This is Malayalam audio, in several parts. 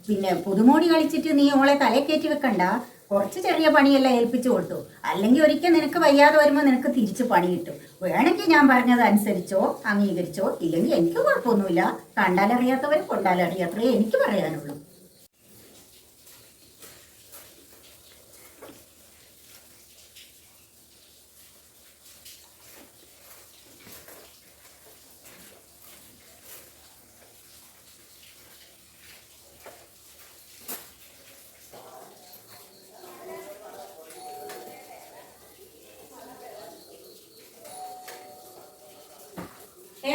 പിന്നെ പുതുമോടി കളിച്ചിട്ട് നീ ഓളെ തലേ കയറ്റി വെക്കണ്ട. കുറച്ച് ചെറിയ പണിയെല്ലാം ഏൽപ്പിച്ചു കൊടുത്തു. അല്ലെങ്കിൽ ഒരിക്കൽ നിനക്ക് വയ്യാതെ വരുമ്പോൾ നിനക്ക് തിരിച്ച് പണി കിട്ടും. വേണമെങ്കിൽ ഞാൻ പറഞ്ഞത് അനുസരിച്ചോ അംഗീകരിച്ചോ, ഇല്ലെങ്കിൽ എനിക്ക് കുഴപ്പമൊന്നുമില്ല. കണ്ടാലറിയാത്തവർ കൊണ്ടാലറിയാത്തവരെ എനിക്ക് പറയാനുള്ളൂ.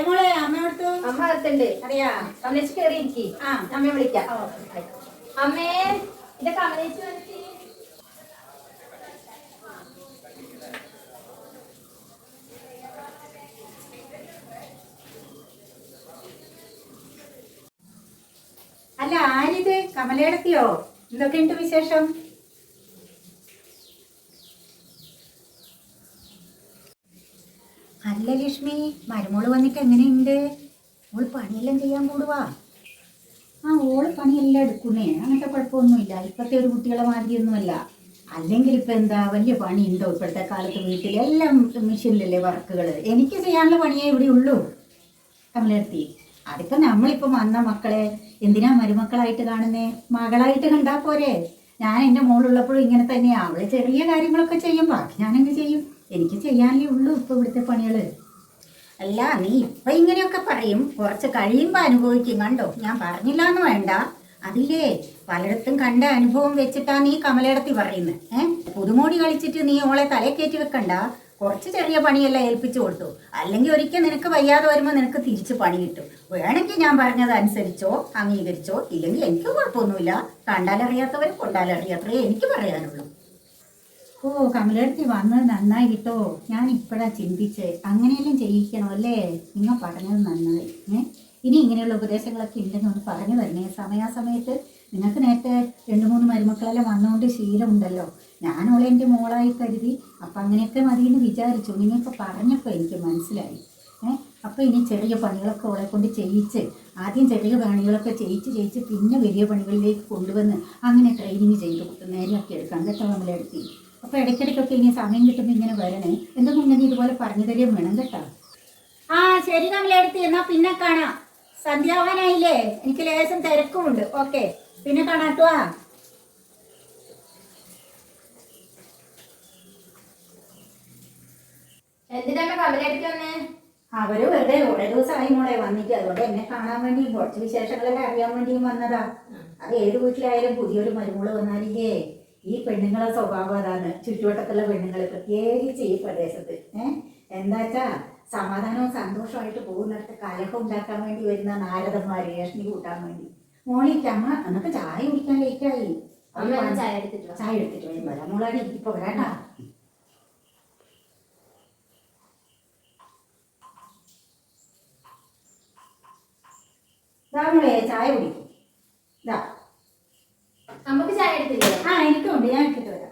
മോളെ അമ്മ എടുത്തു. അമ്മ അകത്തുണ്ട്. അറിയാ കമലേച്ചി കയറി എനിക്ക്. അമ്മയെ വിളിക്കാം. അമ്മേ ഇത് കമലേച്ചി വന്നിട്ട്. അല്ല ആരിത്? കമലയെടുത്തിയോ? എന്തൊക്കെയുണ്ട് വിശേഷം? അല്ല ലക്ഷ്മി, മരുമോള് വന്നിട്ട് എങ്ങനെയുണ്ട്? ഓള് പണിയെല്ലാം ചെയ്യാൻ കൂടുവാ? ഓള് പണിയെല്ലാം എടുക്കുന്നേ, അങ്ങനത്തെ കുഴപ്പമൊന്നുമില്ല. ഇപ്പോഴത്തെ ഒരു കുട്ടികളെ മാതിരിയൊന്നുമല്ല. അല്ലെങ്കിൽ ഇപ്പം എന്താ വലിയ പണിയുണ്ടോ ഇപ്പോഴത്തെ കാലത്ത്? വീട്ടിൽ എല്ലാം മെഷീനിലല്ലേ വർക്കുകൾ. എനിക്ക് ചെയ്യാനുള്ള പണിയേ ഇവിടെ ഉള്ളൂ കമലെടുത്തി. അതിപ്പോൾ നമ്മളിപ്പോൾ വന്ന മക്കളെ എന്തിനാ മരുമക്കളായിട്ട് കാണുന്നേ? മകളായിട്ട് കണ്ടാൽ പോരെ? ഞാൻ എൻ്റെ മോളുള്ളപ്പോഴും ഇങ്ങനെ തന്നെയാണ്. അവള് ചെറിയ കാര്യങ്ങളൊക്കെ ചെയ്യും, ബാക്കി ഞാനങ്ങ് ചെയ്യും. എനിക്ക് ചെയ്യാനേ ഉള്ളൂ ഇപ്പോൾ ഇവിടുത്തെ പണികൾ. അല്ല നീ ഇപ്പം ഇങ്ങനെയൊക്കെ പറയും, കുറച്ച് കഴിയുമ്പോൾ അനുഭവിക്കും. കണ്ടോ, ഞാൻ പറഞ്ഞില്ല എന്ന് വേണ്ട. അതില്ലേ പലയിടത്തും കണ്ട അനുഭവം വെച്ചിട്ടാ നീ കമലയിടത്തി പറയുന്നത്. പുതുമോടി കളിച്ചിട്ട് നീ ഓളെ തലേ കയറ്റി വെക്കണ്ട. കുറച്ച് ചെറിയ പണിയെല്ലാം ഏൽപ്പിച്ചു കൊടുത്തു. അല്ലെങ്കിൽ ഒരിക്കൽ നിനക്ക് വയ്യാതെ വരുമ്പോൾ നിനക്ക് തിരിച്ച് പണി കിട്ടും. വേണമെങ്കിൽ ഞാൻ പറഞ്ഞത് അനുസരിച്ചോ അംഗീകരിച്ചോ, ഇല്ലെങ്കിൽ എനിക്ക് കുഴപ്പമൊന്നുമില്ല. കണ്ടാലറിയാത്തവർ കൊണ്ടാലറിയാത്തവരെ എനിക്ക് പറയാനുള്ളൂ. കമലെടുത്തി വന്നത് നന്നായി കിട്ടോ. ഞാൻ ഇപ്പോഴാണ് ചിന്തിച്ചേ, അങ്ങനെയെല്ലാം ചെയ്യിക്കണം അല്ലേ? നിങ്ങൾ പറഞ്ഞത് നന്നായി. ഇനി ഇങ്ങനെയുള്ള ഉപദേശങ്ങളൊക്കെ ഉണ്ടെന്നൊന്ന് പറഞ്ഞു തരണേ സമയാസമയത്ത്. നിങ്ങൾക്ക് നേരത്തെ 2-3 മരുമക്കളെല്ലാം വന്നുകൊണ്ട് ശീലമുണ്ടല്ലോ. ഞാനോളെ എൻ്റെ മോളായി കരുതി. അപ്പം അങ്ങനെയൊക്കെ മതിയെന്ന് വിചാരിച്ചു. നിങ്ങളിപ്പോൾ പറഞ്ഞപ്പോൾ എനിക്ക് മനസ്സിലായി. അപ്പോൾ ഇനി ചെറിയ പണികളൊക്കെ ഓളെ കൊണ്ട് ചെയ്യിച്ച്, ആദ്യം ചെറിയ പണികളൊക്കെ ചെയ്യിച്ച് പിന്നെ വലിയ പണികളിലേക്ക് കൊണ്ടുവന്ന് അങ്ങനെ ട്രെയിനിങ് ചെയ്ത് നേരെയാക്കി എടുക്കാം കേട്ടോ കമലെടുത്തി. അപ്പോൾ ഇടയ്ക്കിടയ്ക്കൊക്കെ ഇനി സമയം കിട്ടുമ്പോൾ ഇങ്ങനെ വരണേ. എന്തെങ്കിലും ഉണ്ടെങ്കിൽ ഇതുപോലെ പറഞ്ഞു തരികയും വേണം കേട്ടോ. ശരി കമലെടുത്തി, എന്നാൽ പിന്നെ കാണാം. സന്ധ്യാവാനായില്ലേ? എനിക്ക് ലേശം തിരക്കുമുണ്ട്. ഓക്കെ, പിന്നെ കാണാട്ടോ. എന്തിനാ കമലേച്ചി വന്നേ? അവര് വെറുതെ കുറേ ദിവസമായി മോളെ വന്നിട്ട്, അതുകൊണ്ട് എന്നെ കാണാൻ വേണ്ടിയും കുറച്ച് വിശേഷങ്ങളെല്ലാം അറിയാൻ വേണ്ടിയും വന്നതാ. അത് ഏത് വീട്ടിലായാലും പുതിയൊരു മരുമോള് വന്നാലില്ലേ ഈ പെണ്ണുങ്ങളെ സ്വഭാവം അതാണ്. ചുറ്റുവട്ടത്തുള്ള പെണ്ണുങ്ങൾ, പ്രത്യേകിച്ച് ഈ പ്രദേശത്ത് എന്താച്ചാ സമാധാനവും സന്തോഷമായിട്ട് പോകുന്നിടത്ത് കലഹം ഉണ്ടാക്കാൻ വേണ്ടി വരുന്ന നാരദന്മാര് രേഷ്മി കൂട്ടാൻ വേണ്ടി. മോളിക്കമ്മ നമുക്ക് ചായ കുടിക്കാൻ ലേറ്റായി. ചായ എടുത്തിട്ട് വരും. വരാം മോളാടി, ഇപ്പൊ വരാട്ടാ. മോളെ ചായ കുടിക്കും. നമുക്ക് ചായ എടുത്തില്ലേ? എനിക്കുണ്ട്, ഞാൻ എടുത്തിട്ട് വരാം.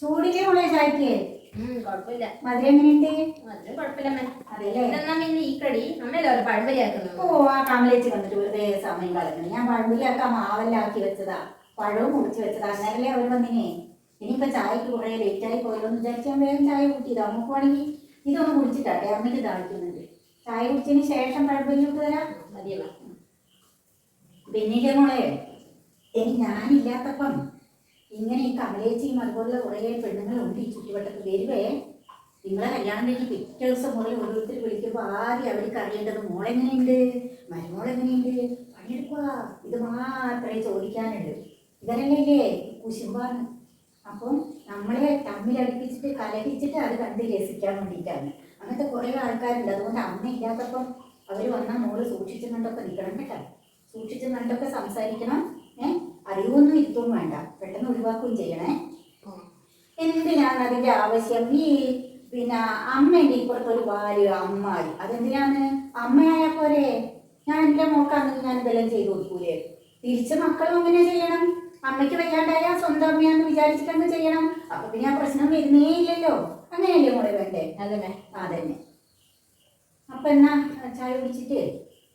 ചൂടില്ലേ മോളെ ചായക്ക്? കുഴപ്പമില്ല. മധുരം എങ്ങനെയുണ്ട്? മധുരം കുഴപ്പമില്ല. അതെല്ലേ? പിന്നെ ഈ കടി അമ്മയല്ലേ ഒരു പഴംപൊരിയാക്കുന്നു. കമലേച്ചി വന്നിട്ട് വെറുതെ സമയം കളഞ്ഞു. ഞാൻ പഴംപൊരിയാക്കാൻ മാവെല്ലാം ആക്കി വെച്ചതാ, പഴവും മുറിച്ച് വെച്ചതാ. അങ്ങനല്ലേ അവർ വന്നിനെ. ഇനിയിപ്പോ ചായക്ക് കുറെ ലേറ്റായി പോയതെന്ന് വിചാരിച്ച് ഞാൻ വേഗം ചായ കൂട്ടിയതാ. നമുക്ക് വേണമെങ്കിൽ ഇതൊന്ന് കുടിച്ചിട്ടാട്ടെ, അമ്മയ്ക്ക് താഴ്ത്തുന്നുണ്ട്. ചായ കുടിച്ചതിന് ശേഷം പഴംപൊരി ഒക്കെ തരാം. മതിയല്ല? പിന്നീട് മോളെ, ഞാനില്ലാത്തപ്പം ഇങ്ങനെ ഈ കമലേച്ചിയും അതുപോലുള്ള കുറേ പെണ്ണുങ്ങളുണ്ട് ഈ ചുറ്റുവട്ടത്ത്. വരുവേ, നിങ്ങളെ കല്യാണം കഴിഞ്ഞ് പിറ്റേ ദിവസം മുതൽ ഓരോരുത്തർ വിളിക്കുമ്പോൾ ആദ്യം അവർക്ക് അറിയേണ്ടത് മോളെങ്ങനെയുണ്ട്, മരുമോളെങ്ങനെയുണ്ട്, പണിയെടുക്കുക, ഇത് മാത്രമേ ചോദിക്കാനുള്ളൂ. ഇവരല്ലേ കുശുമ്പാണ്. അപ്പം നമ്മളെ തമ്മിലടുപ്പിച്ചിട്ട് കലഹിച്ചിട്ട് അത് കണ്ട് രസിക്കാൻ വേണ്ടിയിട്ടാണ്. അങ്ങനത്തെ കുറേ ആൾക്കാരുണ്ട്. അതുകൊണ്ട് അമ്മ ഇല്ലാത്തപ്പം അവർ വന്നാൽ മോള് സൂക്ഷിച്ചും കണ്ടൊക്കെ നിൽക്കണം കേട്ടോ. സൂക്ഷിച്ചും കണ്ടൊക്കെ സംസാരിക്കണം. അറിവൊന്നും ഇരുത്തും വേണ്ട, പെട്ടെന്ന് ഒഴിവാക്കുകയും ചെയ്യണേ. എന്തിനാണ് അതിൻ്റെ ആവശ്യം? പിന്നെ അമ്മേൻ്റെ ഇപ്പുറത്ത് ഒരു ഭാര്യ അമ്മായി, അതെന്തിനാണ്? അമ്മയായാൽ പോരെ? ഞാൻ എൻ്റെ മോക്കാണെങ്കിൽ ഞാൻ ഇതെല്ലാം ചെയ്തു കൊടുക്കൂലേ? തിരിച്ച് മക്കളും അങ്ങനെ ചെയ്യണം. അമ്മയ്ക്ക് വയ്യാണ്ടായാൽ സ്വന്തം അമ്മയാന്ന് വിചാരിച്ചിട്ടങ്ങ് ചെയ്യണം. അപ്പൊ പിന്നെ ആ പ്രശ്നം വരുന്നേ ഇല്ലല്ലോ. അങ്ങനെയല്ലേ മോളെ വേണ്ടേ? അതന്നെ. അതന്നെ. അപ്പൊ എന്നാ ചായ കുടിച്ചിട്ട്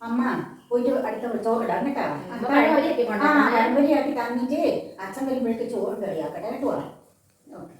അമ്മ പോയിട്ട് അടുത്ത ചോറിടാം കേട്ടോ. അമ്മ പഴംപൊരിയൊക്കെ കൊണ്ടുവരണം. പഴംപൊരിയാക്കി തന്നിട്ട് അച്ഛൻ വരുമ്പോഴേക്ക് ചോറ് കറിയാക്കട്ടെ കേട്ടോ. ഓക്കെ.